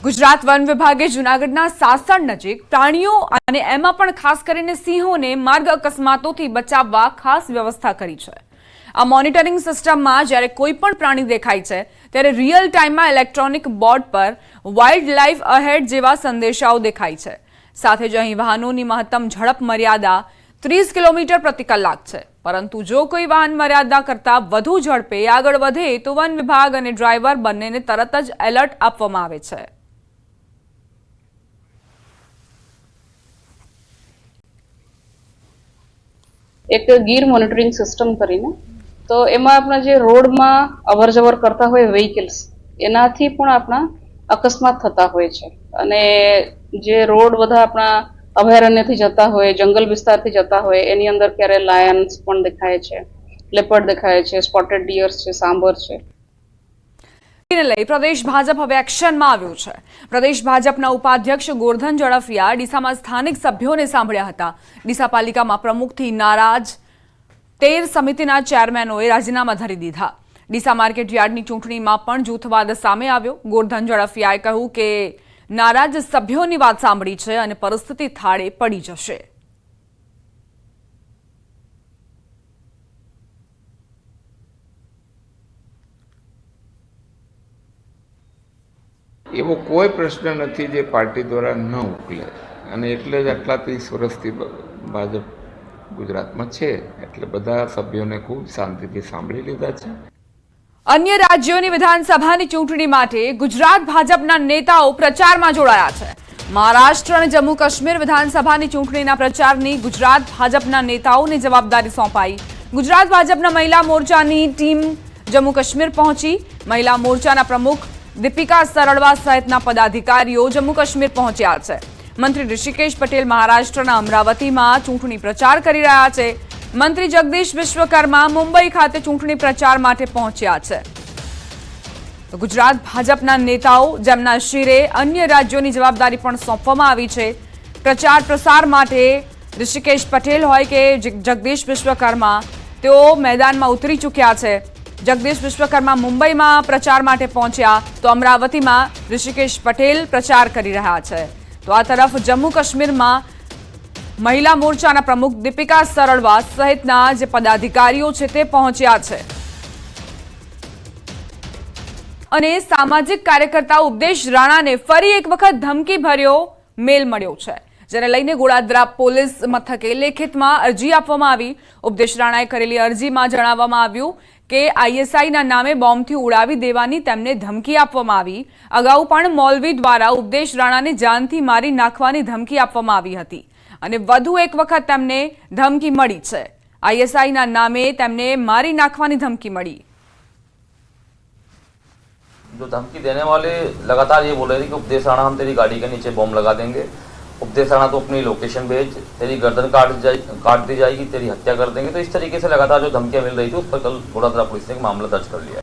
Gujarat one વિભાગે જૂનાગઢના સાસણ નજીક પ્રાણીઓ અને એમાં પણ ખાસ કરીને સિંહોને માર્ગ અકસ્માતોથી બચાવવા ખાસ વ્યવસ્થા કરી છે। આ મોનિટરિંગ સિસ્ટમમાં જ્યારે કોઈ પણ પ્રાણી દેખાય છે ત્યારે રિયલ ટાઈમમાં ઇલેક્ટ્રોનિક બોર્ડ પર વાઇલ્ડ લાઇફ અહેડ જેવા સંદેશાઓ દેખાય છે। સાથે જ અહીં વાહનોની મહત્તમ ઝડપ મર્યાદા 30 કિલોમીટર પ્રતિ કલાક છે, પરંતુ જો કોઈ વાહન મર્યાદા કરતાં વધુ ઝડપે આગળ વધે તો વન વિભાગ અને ડ્રાઈવર બંનેને તરત જ એલર્ટ આપવામાં આવે છે। एक गीर मॉनिटरिंग सिस्टम करीने तो एमां आपणे जे रोड में अवर जवर करता होय व्हीकल्स एनाथी पण आपणा अकस्मात थता होय छे अने जे रोड बधा आपणा अभयारण्यथी जता होय जंगल विस्तारथी जता होय एनी अंदर क्यारे लायन्स पण देखाय छे, लेपर्ड देखाय छे, स्पॉटेड डियर्स छे, सांबर छे। प्रदेश भाजप हवे एक्शनमां આવ્યું છે। પ્રદેશ ભાજપના ઉપાધ્યક્ષ ગોરધન ઝડફિયા ડીસામાં સ્થાનિક સભ્યોને સાંભળ્યા હતા। ડીસા પાલિકામાં પ્રમુખથી નારાજ 13 સમિતિના ચેરમેનોએ રાજીનામા ધરી દીધા। ડીસા માર્કેટ યાર્ડની ચૂંટણીમાં પણ જૂથવાદ સામે આવ્યો। ગોરધન ઝડફિયાએ કહ્યું કે નારાજ સભ્યોની વાત સાંભળી છે અને પરિસ્થિતિ થાળે પડી જશે। एवो कोई प्रश्न नहीं जो पार्टी द्वारा न उकले अने एटले ज आटला 30 वर्षथी भाजप गुजरात में छे एटले बधा सभ्योने खूब शांतिथी सांभळी लीधा छे। अन्य राज्यों की विधानसभा की चूंटणी माटे गुजरात भाजपना नेताओं प्रचार में जोड़ाया है। महाराष्ट्र और जम्मू काश्मीर विधानसभा की चूंटणी प्रचार की गुजरात भाजपना नेताओं ने जवाबदारी सौंपाई। गुजरात भाजपना महिला मोर्चा की टीम जम्मू काश्मीर पहुंची। महिला मोर्चा प्रमुख दीपिका सरड़वा सहित पदाधिकारीओ जम्मू काश्मीर पहुंच्या छे। मंत्री ऋषिकेश पटेल महाराष्ट्रना अमरावती में चूंटणी प्रचार करी रह्या छे। मंत्री जगदीश विश्वकर्मा मुंबई खाते चूंटणी प्रचार माटे पहुंच्या छे। तो गुजरात भाजपना नेताओ जेमना शिरे अन्य राज्योनी जवाबदारी पण सोंपवामां आवी छे। प्रचार प्रसार माटे ऋषिकेश पटेल होय के जगदीश विश्वकर्मा तेओ मैदान में उतरी चूक्या छे। जगदीश विश्वकर्मा मुंबई में प्रचार माटे पहुंच्या तो अमरावती में ऋषिकेश पटेल प्रचार करी रह्या छे। तो आ तरफ जम्मू काश्मीर में महिला मोर्चा प्रमुख दीपिका सरड़वा सहितना जे पदाधिकारीओ छे ते पहुंच्या छे। अने सामाजिक कार्यकर्ता उपदेश राणा ने फरी एक वखत धमकी भर्यो मेल मळ्यो छे, जेने लईने गोड़ादरा पोलीस मथके लेखित में अरजी आपवामां आवी। उपदेश राणाए करेली अरजी में जणाववामां आव्युं के आईएसआई ना नामे बॉम्बथी उड़ावी देवानी तेमने धमकी आपवामां आवी। अगाऊ पण मौलवी द्वारा उपदेश राणाने जानथी मारी नाखवानी धमकी आपवामां आवी हती अने वधु एक वखत तेमने धमकी मळी छे। आईएसआई ना नामे तेमने मारी नाखवानी धमकी मळी। जो धमकी देने वाले लगातार ये बोल रहे थे कि उपदेश राणा हम तेरी गाड़ी के नीचे बॉम्ब लगा देंगे, उपदेश राणा तो अपनी लोकेशन भेज, तेरी गर्दन काट दी जाएगी, तेरी हत्या कर देंगे। तो इस तरीके से लगातार जो धमकियां मिल रही थी उस पर कल गोड़ादरा पुलिस ने एक मामला दर्ज कर लिया।